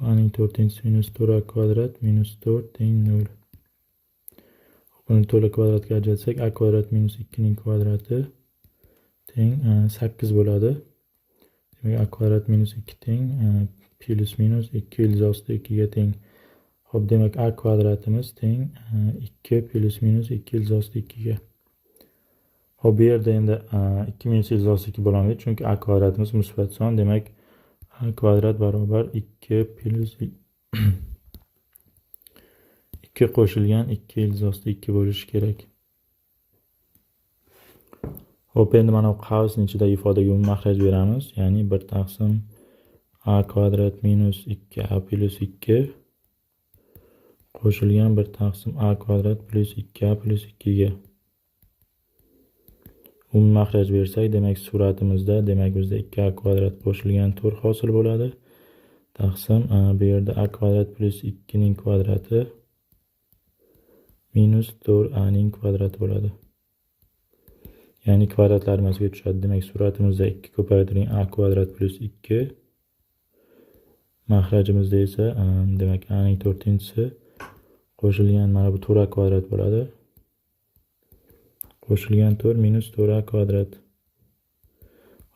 [SPEAKER 1] a ning 4 minus 4a kvadrat minus 4 teng 0. Buni to'la kvadratga ajratsak a kvadrat minus 2 ning kvadrati teng 8 bo'ladi. Demak a kvadrat minus 2 teng plus minus 2 ildiz 2 ga teng. Hop, demak a kvadratimiz teng 2 plus minus 2 ildiz 2 ga. Hop, bu yerda endi 2 minus ildiz 2 bo'lmaydi, chunki a kvadratimiz musbat son. Demak a kvadrat barobar 2 plus 2 qo'shilgan 2 ildiz 2 bo'lishi kerak. Hop, endi mana bu qavsning ichidagi ifodaga maxraj beramiz. Ya'ni 1 taqsim a kvadrat minus 2a plus 2 qo'shilgan 1 taqsim a kvadrat plus 2a plus 2 ga. Maxraj bersak, demak suratimizda demak bizda 2a kvadrat qo'shilgan 4 hosil bo'ladi. Taqsim bu yerda a kvadrat plus 2 ning kvadrati minus 4a ning kvadrati bo'ladi. Ya'ni kvadratlarimizga tushadi. Demak suratimizda 2 ko'paytiring a kvadrat plus 2. Maxrajimizda esa demak a ning 4-si qo'shilgan mana bu 4a kvadrat bo'ladi. Qo'shilgan 4 minus 4a kvadrat.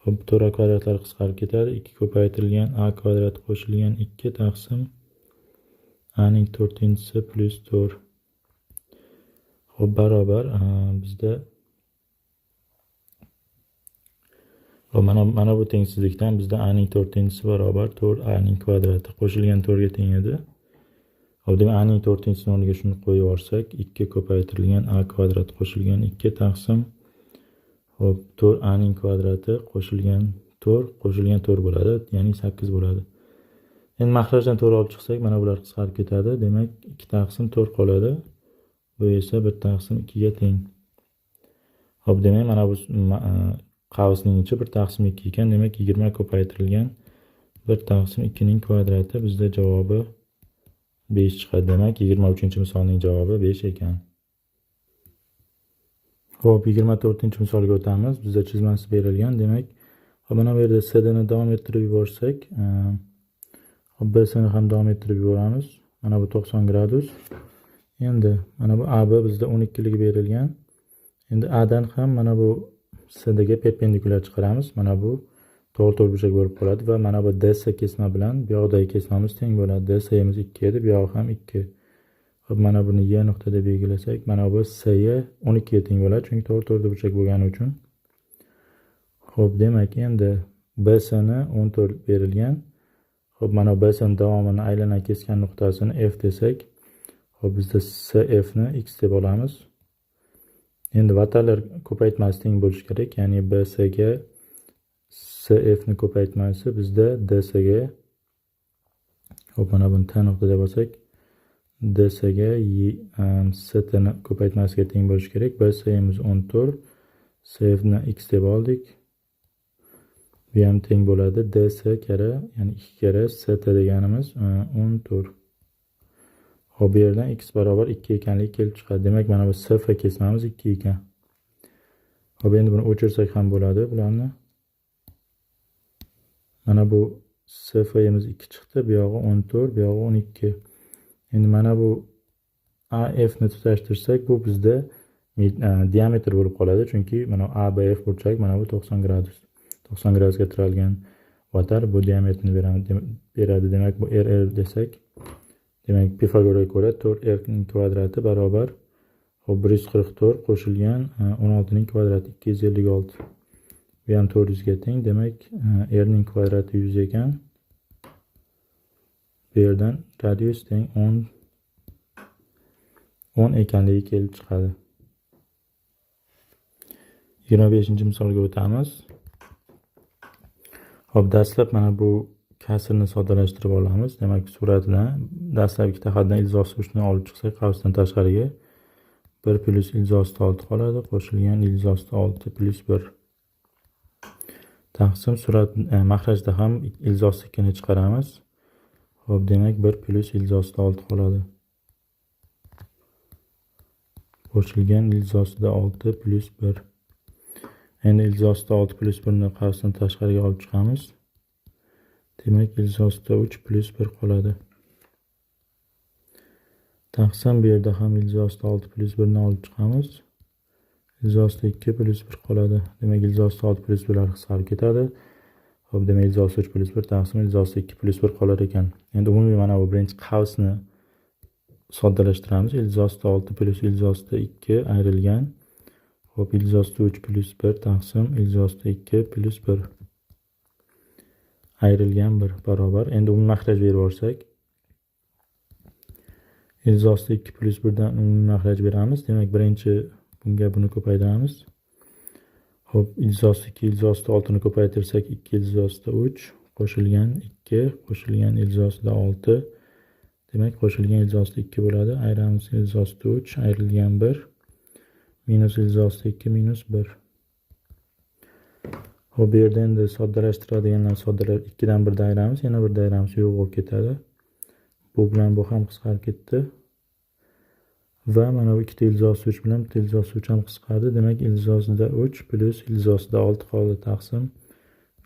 [SPEAKER 1] Hop, 4a kvadratlar qisqarib ketadi. 2 ko'paytirilgan a kvadrat qo'shilgan 2 taqsim a ning 4-si plus 4. Hop, barobar bizda mana bu tengsizlikdan bizda a ning 4-si barobar 4a ning kvadrati qo'shilgan 4 ga teng edi. Hop, demak a ning 4-sini o'rniga shuni qo'yib yuborsak, 2 ko'paytirilgan a kvadrat qo'shilgan 2 taqsim hop 4a ning kvadrati qo'shilgan 4 bo'ladi, ya'ni 8 bo'ladi. Endi maxrajdan 4 olib chiqsak, mana bular qisqarib ketadi. Demak 2 taqsim 4 qoladi. Bu esa 1 taqsim 2 ga teng. Hop, demak mana bu qavsning ichi 1 taqsim 2 ekan. Demak 20 ko'paytirilgan 1 taqsim 2 ning kvadrati bizda javobi 5 chiqadi. Demak 23-misolning javobi 5 ekan. Hop, 24-misolga o'tamiz. Bizda chizmasi berilgan. Demak, mana bu yerda SDni davom ettirib yuborsak, hop BSni ham davom ettirib yuboramiz. Mana bu 90 gradus. Endi mana bu AB bizda 12 ligi berilgan. Endi A dan ham mana bu SDga perpendikulyar chiqaramiz. Mana bu to'g'ri burchak bo'lib qoladi va mana bu DS kesma bilan bu yoqdagi kesmamiz teng bo'ladi. DS'miz 2 edi, bu yoq ham 2. Hop, mana buni Y nuqta deb belgilasak, mana bu SY 12 ga teng bo'ladi, chunki to'g'ri burchak bo'lgani uchun. Xo'p, demak endi BSni 14 berilgan. Xo'p, mana BSni davomini aylanma kesgan nuqtasini F desak, xo'p bizda CF ni X deb olamiz. Endi vatarlar ko'paytmasi teng bo'lishi kerak, ya'ni BS ga CF ni ko'paytmasi bizda DS ga, xo'p mana buni T nuqta deb olsak, DS ga CT ni ko'paytmasiga teng bo'lishi kerak. BSimiz 14, CF ni X deb oldik. Bu ham teng bo'ladi DS kara, ya'ni 2 kara CT deganimiz 14. Xo'p, bu yerdan X barobar 2 ekanligi kelib chiqadi. Demak, mana bu CF kesmamiz 2 ekan. Xo'p, endi buni o'chirsak ham bo'ladi bularni. Mana bu CFimiz 2 chiqdi, bu yog'i 14, bu yog'i 12. Endi mana bu AF ni tutashtirsak, bu bizda diametr bo'lib qoladi, chunki mana ABF burchak mana bu 90 gradus. 90 gradusga tiralgan vatar bu diametrni beradi. Demak, bu RR desak, demak Pifagorga ko'ra 4R ning kvadrati barobar 144 qo'shilgan 16 ning kvadrati 256. Bu ham 400 ga teng. Demak, R ning kvadrati 100 ekan. Bu yerdan radius teng 10 ekanligi kelib chiqadi. 25-misolga o'tamiz. Xo'p, dastlab mana bu kasrni soddalashtirib olamiz. Demak, suratdan dastlab ikkita haddan ildiz uchni olib chiqsak, qavsdan tashqariga 1 plus ildiz 6 qoladi, qo'shilgan ildiz 6 plus 1 taqsim surat mahrajda ham ildiz 2 ni chiqaramiz. Xo'p, demak 1 plus ildiz 6 qoladi. Qo'shilgan ildiz 6 plus 1. Endi ildiz 6 plus 1 ni qavsdan tashqariga olib chiqamiz. Demak, ildiz 3 plus 1 qoladi. Taqsim bu yerda ham ildiz 6 plus 1 ni olib chiqamiz. Ildiz 2 plus 1 qoladi. Demak, ildiz 6 plus 1 lar qisqarib ketadi. Xo'p, demak ildiz 3 plus 1 taqsim ildiz 2 plus 1 qolar ekan. Endi umumiy mana bu birinchi qavsni soddalashtiramiz. Ildiz 6 plus ildiz 2 ayrilgan. Xo'p, ildiz 3 plus 1 taqsim ildiz 2 plus 1 ayrilgan 1 barobar. Endi umumiy mahraj berib olsak, ildiz 2 plus 1 dan umumiy mahraj beramiz. Demak, birinchi bunga buni ko'paytiramiz. Xo'p, ildiz 2 ildiz 6 ni ko'paytirsak 2 ildiz 3 qo'shilgan 2 qo'shilgan ildiz 6. Demak, qo'shilgan ildiz 2 bo'ladi. Ayiramiz ildiz 3 ayrilgan 1 minus ildiz 2 minus 1. Xo'p, bu yerda endi soddalashtiradiganlar soddalar 2 dan 1 ayiramiz, yana 1 ayiramiz, yo'q bo'lib ketadi. Bu bilan bu ham qisqarib ketdi. Va mana bu ikkita ildiz 3 bilan bitta ildiz 3 ham qisqardi. Demak, ildiz 3 plus ildiz 6 qoldi taqsim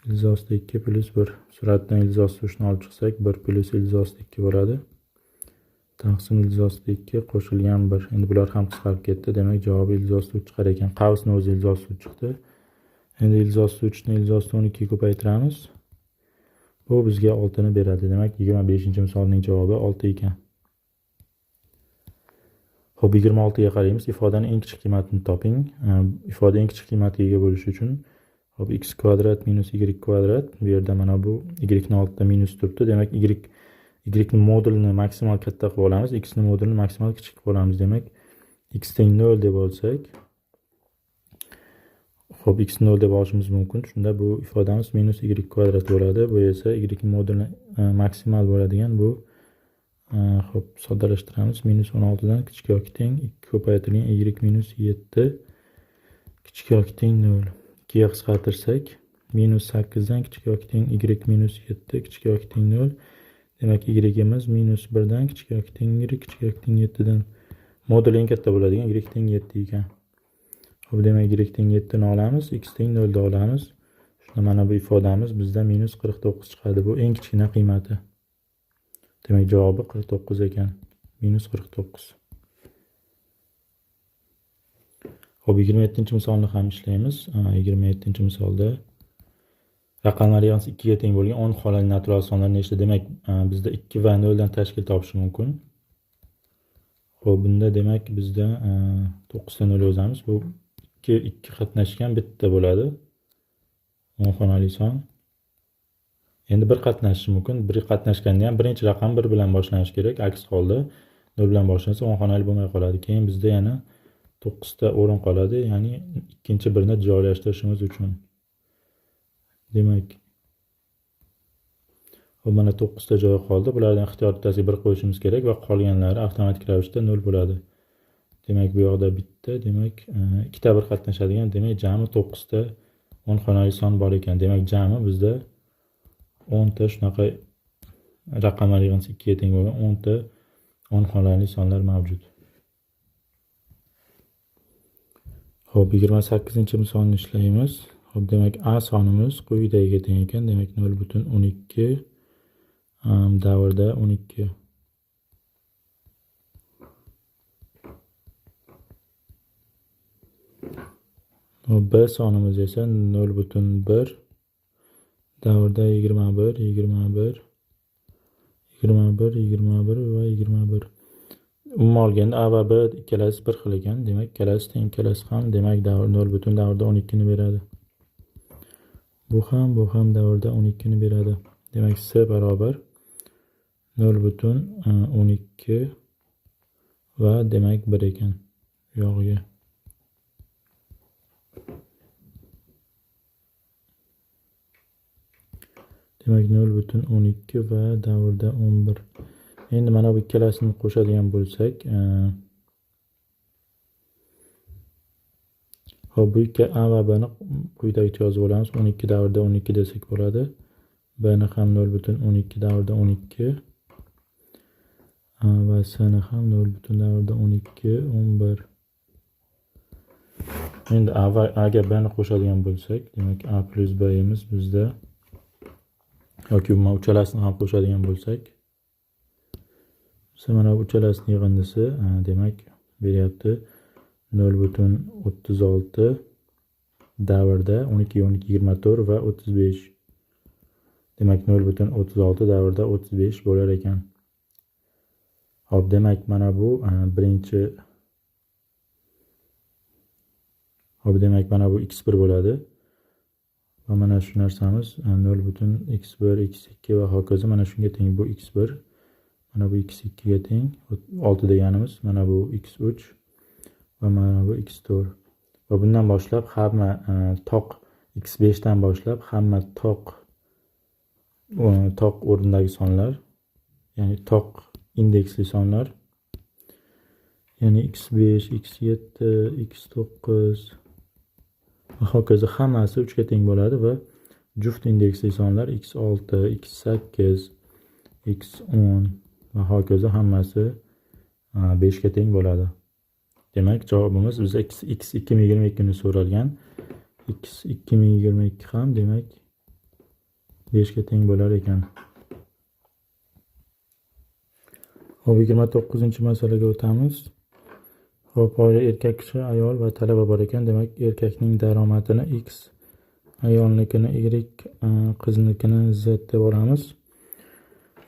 [SPEAKER 1] ildiz 2 plus 1. Suratdan ildiz 3 ni olib chiqsak, 1 plus ildiz 2 bo'ladi. Taqsim ildiz 2 qo'shilgan 1. Endi bular ham qisqarib ketdi. Demak, javobi ildiz 3 chiqar ekan. Qavsni o'zi ildiz 3 chiqdi. Endi ildiz 3 ni ildiz 12 ga ko'paytiramiz. Bu bizga 6 ni beradi. Demak, 25-misolning javobi 6 ekan. Xo'p, 26 ga qaraymiz. Ifodaning eng kichik qiymatini toping. Ifoda eng kichik qiymatga ega bo'lishi uchun xo'p, x kvadrat minus y kvadrat. Bu yerda mana bu y ni oldida minus turibdi. Demak, y ni modulini maksimal katta qilib olamiz, x ni modulini maksimal kichik qilib olamiz. Demak, x teng 0 deb olsak, xo'p, x 0 deb olishimiz mumkin. Shunda bu ifodamiz minus y kvadrat bo'ladi. Bu esa y ni modulini maksimal bo'ladigan bu. Xo'p, soddalashtiramiz. Minus 16 dan kichik yoki teng 2 ko'paytirilgan y minus 7 kichik yoki teng 0. 2 ga qisqartirsak, minus 8 dan kichik yoki teng y minus 7 kichik yoki teng 0. Demak, y'imiz minus 1 dan kichik yoki teng y kichik yoki teng 7 dan modul eng katta bo'ladigan y teng 7 ekan. Xo'p, demak, y teng 7 ni olamiz, x teng 0 ni olamiz. Shunda mana bu ifodamiz bizda minus 49 chiqadi. Bu eng kichkina qiymati. Demak, javobi 49 ekan. Minus 49. Xo'p, 27-misolni ham ishlaymiz. 27-misolda raqamlar yig'indisi 2 ga teng bo'lgan 10 xolali natural sonlar nechta? Demak, bizda 2 va 0 dan tashkil topishi mumkin. Xo'p, bunda demak bizda 9 ta 0 yozamiz. Bu 2 qatnashgan bitta bo'ladi. 10 xonali son. Endi bir qatnashishi mumkin. Bir qatnashganda ham birinchi raqam 1 bilan boshlanishi kerak. Aks holda 0 bilan boshlansa 10 xonali bo'lmay qoladi. Keyin bizda yana 9 ta o'rin qoladi, ya'ni ikkinchi birni joylashtirishimiz uchun. Demak, hop mana 9 ta joy qoldi. Bulardan ixtiyor bittasiga 1 qo'yishimiz kerak va qolganlari avtomatik ravishda 0 bo'ladi. Demak, bu yoqda bitta, demak, ikkita bir qatnashadigan, demak, jami 9 ta 10 xonali son bor ekan. Demak, jami bizda 10 ta shunaqa raqamlar yig'indisi 2 ga teng bo'lgan 10 ta 10 xonali sonlar mavjud. Hop, 28-misolni ishlaymiz. Hop, demak, A sonimiz quyidagiga teng ekan. Demak, 0,12 davrda 12. Hop, B sonimiz esa 0,1 davrda 21, 21, 21, 21 va 21. Umuman olganda A va B ikkalasi bir xil ekan. Demak, ikkalasi teng, ikkalasi ham, demak, 0 davrda 12 ni beradi. Bu ham davrda 12 ni beradi. Demak, C barobar 0,12 va demak 1 ekan. Yog'iga. Demak, 0,12 va davrda 11. Endi mana bu ikkalasini qo'shadigan bo'lsak, hop, bu ikki A va B ni quyidagicha yozib olamiz. 12 davrda 12 desak bo'ladi. B ni ham 0,12 davrda 12 va C ni ham 0 davrda 12, 11. Endi A ga B ni qo'shadigan bo'lsak, demak, A plus B imiz bizda, yoki umuman uchalasini ham qo'shadigan bo'lsak, mana bu uchalasini yig'indisi, demak, beryapti 0,36 davrda 12, 12, 24 va 35. Demak, 0,36 davrda 35 bo'lar ekan. Hop, demak, mana bu birinchi. Hop, demak, mana bu x1 bo'ladi. Va mana shu narsamiz 0,x1, x2 va hokazo mana shunga teng. Bu x1, mana bu x2 ga teng. 6 deganimiz, mana bu x3 va mana bu x4. Va bundan boshlab hamma toq x5 dan boshlab hamma toq o'rnidagi sonlar, ya'ni toq indeksli sonlar, ya'ni x5, x7, x9 va hokazo hammasi 3 ga teng bo'ladi va juft indeksli sonlar x6, x8, x10 va hokazo hammasi 5 ga teng bo'ladi. Demak, javobimiz bizga x 2022 ni so'ralgan. X 2022 ham demak 5 ga teng bo'lar ekan. Hop, 29-masalaga o'tamiz. Hop, oila erkak kishi, ayol va talaba bor ekan. Demak, erkakning daromadini x, ayolnikini y, qiznikini z deb olamiz.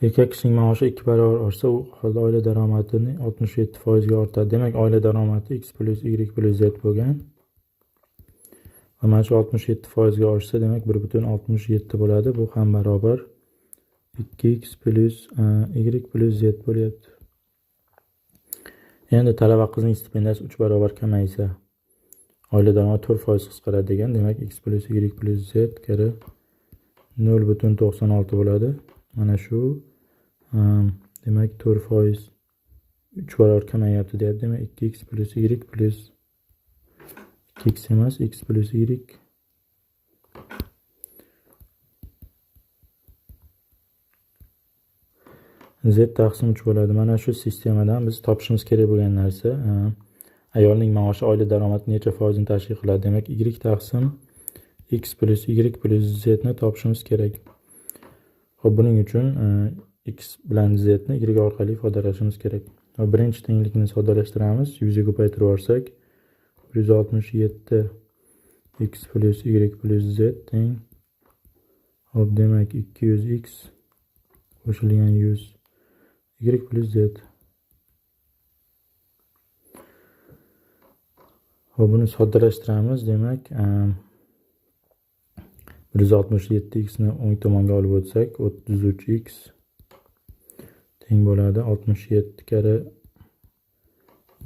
[SPEAKER 1] Erkak kishining maoshi 2 barobar oshsa, u holda oila daromadini 67% ga ortadi. Demak, oila daromadi x plus y plus z bo'lgan. Va mana shu 67% ga oshsa, demak 1,67 bo'ladi. Bu ham barobar 2x plus y plus z bo'lyapti. Endi talaba qizning stipendiyasi 3 barobar kamaysa, oila daromadi 4% qisqaradi degan. Demak, x plus y plus z kari 0,96 bo'ladi. Mana shu demak 4% 3 barobar kamayyapti deyapti. Demak, 2x plus y plus 2x emas, x plus y z taqsim 3 bo'ladi. Mana shu sistemadan biz topishimiz kerak bo'lgan narsa, ayolning maoshi oila daromadi necha foizini tashkil qiladi. Demak, y taqsim x plus y plus z ni topishimiz kerak. Xo'p, buning uchun x bilan z ni y orqali ifodalashimiz kerak. Va birinchi tenglikni soddalashtiramiz. 100 ga ko'paytirib yuborsak, 167 x plus y plus z teng. Hop, demak, 200x qo'shilgan 100 y plus z. Hop, buni soddalashtiramiz. Demak, 167 x ni o'ng tomonga olib o'tsak 33 x teng bo'ladi 67 kare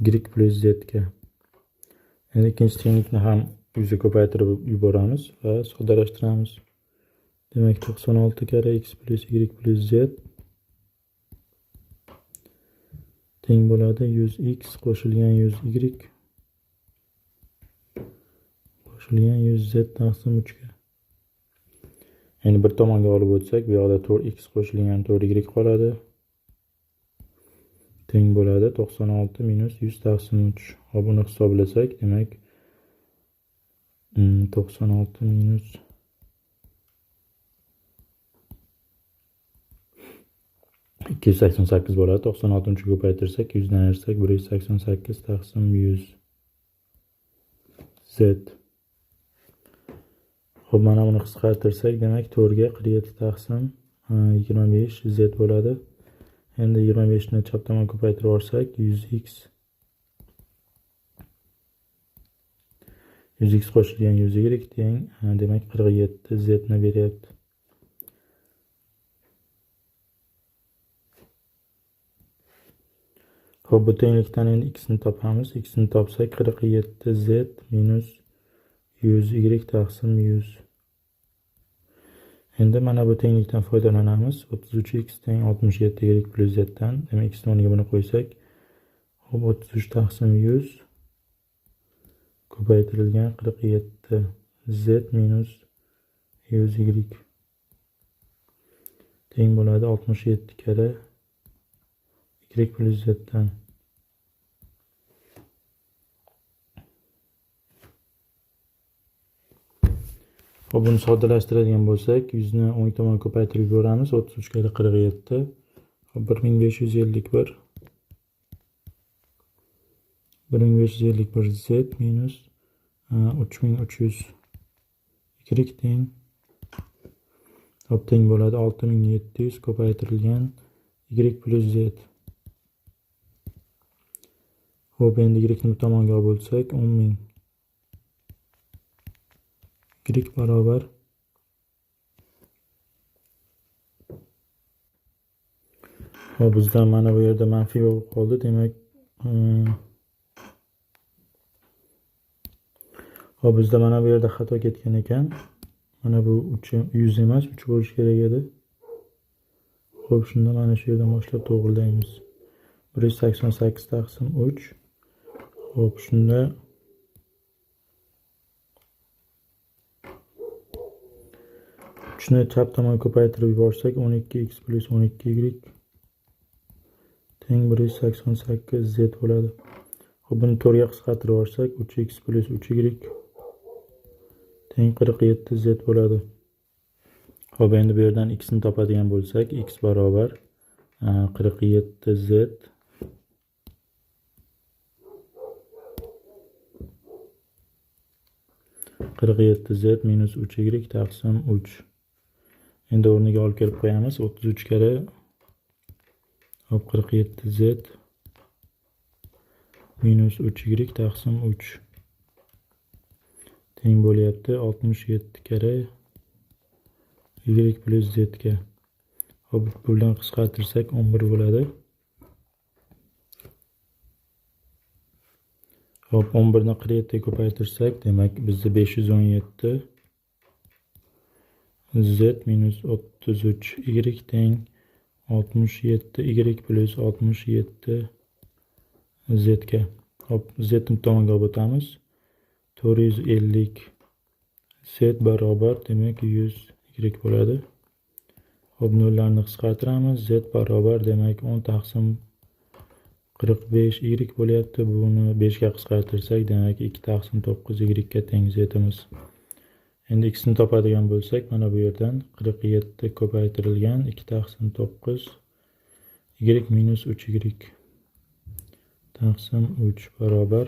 [SPEAKER 1] y plus z ga. Endi ikkinchi tenglikni ham yuzi ko'paytirib yuboramiz va soddalashtiramiz. Demak 96 kare x plus y plus z teng bo'ladi 100x qo'shilgan 100y qo'shilgan 100z taqsim 3 ga. Endi bir tomonga olib o'tsak, bu yoqda 4x qo'shilgan 4y qoladi. Teng bo'ladi 96 minus 100 taqsim 3. Hop, buni hisoblasak, demak 96 minus 288 bo'ladi. 96 ko'paytirsak, 100 dan ayirsak 188 taqsim 100 z. Hop, mana buni qisqartirsak, demak 4 ga 47 taqsim 25 z bo'ladi. Endi 25 ni chap tomon ko'paytirib olsak 100x 100x qo'shilgan 100y teng demak 47 z ni beryapti. Hop, bu tenglikdan endi x ni topamiz. X ni topsak 47 z minus 100y taqsim 100. Endi mana bu tenglikdan foydalanamiz. 33x teng 67y plus z dan. Demak x ni o'rniga buni qo'ysak, hop 33 taqsim 100 ko'paytirilgan 47 z minus 100y teng bo'ladi 67 kare y plus z dan. Hop, buni soddalashtiradigan bo'lsak, 100 ni o'ng tomonga ko'paytirib yuboramiz. 33 kare 47. Hop, 1551 1551 z minus 3300 y teng. Hop, teng bo'ladi 6700 ko'paytirilgan y plus z. Hop, endi y ni bu tomonga olib bo'lsak 10000 y barobar hop, bizdan mana bu yerda manfiy bo'lib qoldi. Demak hop, bizda mana bu yerda xato ketgan ekan. Mana bu 100 emas, 3 bo'lish kerak edi. Hop, shunda mana shu yerdan boshlab to'g'rilaymiz. 188 taqsim 3. Hop, shunda 3 ni chap tomon ko'paytirib yuborsak 12x plus 12y teng 188 z bo'ladi. Hop, buni 4 ga qisqartirib olsak 3x plus 3y teng 47 z bo'ladi. Hop, endi bu yerdan x ni topadigan bo'lsak, x barobar 47 z z minus 3y taqsim 3. Endi o'rniga olib kelib qo'yamiz. 33 kare hop 47 z minus 3y taqsim 3 teng bo'lyapti 67 kare y plus z ga. Hop, bundan qisqartirsak 11 bo'ladi. Hop, 11 ni 47 ga ko'paytirsak, demak bizda 517 z minus 33 y teng 67 y plus 67 z ga. Hop, z ni tomonga olib o'tamiz. 450 z barobar demak 100 y bo'ladi. Hop, nollarni qisqartiramiz. Z barobar demak 10 taqsim 45 y bo'lyapti. Buni 5 ga qisqartirsak, demak 2 taqsim 9 y ga teng z'imiz. Endi x ni topadigan bo'lsak, mana bu yerdan 47 ko'paytirilgan 2 taqsim 9 y minus 3y taqsim 3 barobar.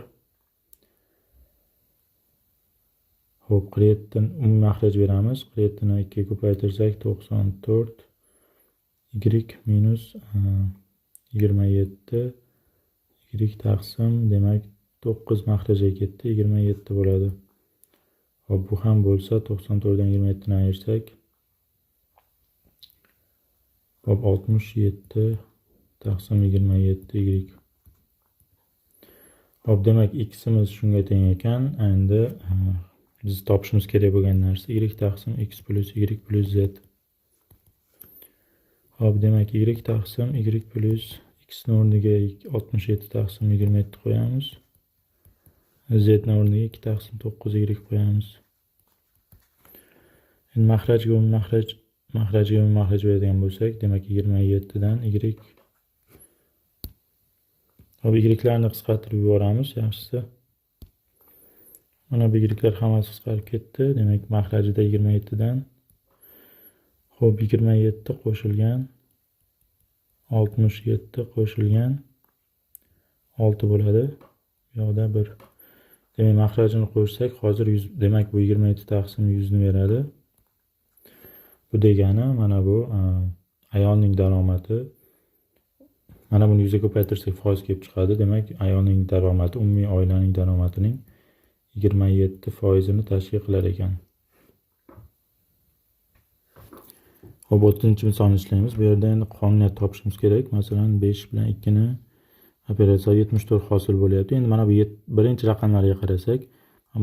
[SPEAKER 1] Hop, 47 dan mahraj beramiz. 47 ni 2 ga ko'paytirsak 94 y minus 27 y taqsim demak 9 mahrajga ketdi, 27 bo'ladi. Hop, bu ham bo'lsa 94 dan 27 ni ayirsak, hop 67 taqsim 27 y. Hop, demak x'imiz shunga teng ekan. Endi biz topishimiz kerak bo'lgan narsa y taqsim x plus y plus z. Hop, demak y taqsim y plus x ni o'rniga 67 taqsim 27 qo'yamiz. Z ni o'rniga 2 taqsim 9 y qo'yamiz. Endi mahrajga makhraj beradigan bo'lsak, demak 27 dan y. Hop, y'larni qisqartirib yuboramiz yaxshisi. Mana bu y'lar hammasi qisqarib ketdi. Demak, mahrajida 27 dan hop 27 qo'shilgan 67 qo'shilgan 6 bo'ladi. Bu yoqda 1. Demak, mahrajini qo'shsak, hozir 100, demak bu 27 taqsim 100 ni beradi. Bu degani mana bu ayolning daromadi. Mana buni 100 ga ko'paytirsak foiz kelib chiqadi. Demak, ayolning daromadi umumiy oilaning daromadining 27% tashkil qilar ekan. Hop, 30-misolni ishlaymiz. Bu yerda endi qonuniyat topishimiz kerak. Masalan, 5 bilan 2 ni operatsiya 74 hosil bo'lyapti. Endi mana bu birinchi raqamlarga qarasak,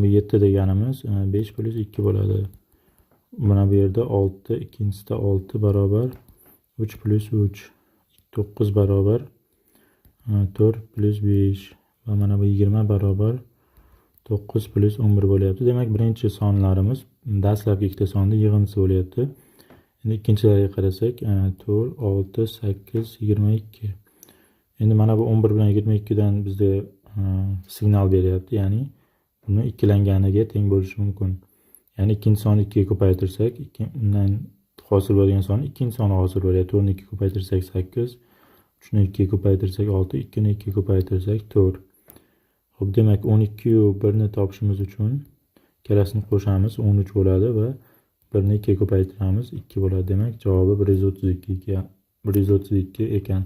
[SPEAKER 1] bu 7 deganimiz 5 plus 2 bo'ladi. Mana bu yerda 6, ikkinchisida 6 barobar 3 plus 3, 9 barobar 4 plus 5 va mana bu 20 barobar 9 plus 11 bo'lyapti. Demak, birinchi sonlarimiz dastlabki ikkita sonning yig'indisi bo'lyapti. Endi ikkinchilarga qarasak, 4, 6, 8, 22. Endi mana bu 11 bilan 22 dan bizga signal beryapti, ya'ni buni ikkilanganiga teng bo'lishi mumkin. Ya'ni ikkinchi sonni 2 ga ko'paytirsak, undan hosil bo'lgan son ikkinchi soni hosil bo'lyapti. 4 ni 2 ga ko'paytirsak 8, 3 ni 2 ga ko'paytirsak 6, 2 ni 2 ga ko'paytirsak 4. Xo'p, demak 12 yu 1 ni topishimiz uchun ikkalasini qo'shamiz, 13 bo'ladi va 1 ni 2 ga ko'paytiramiz, 2 bo'ladi. Demak, javobi 132 ekan.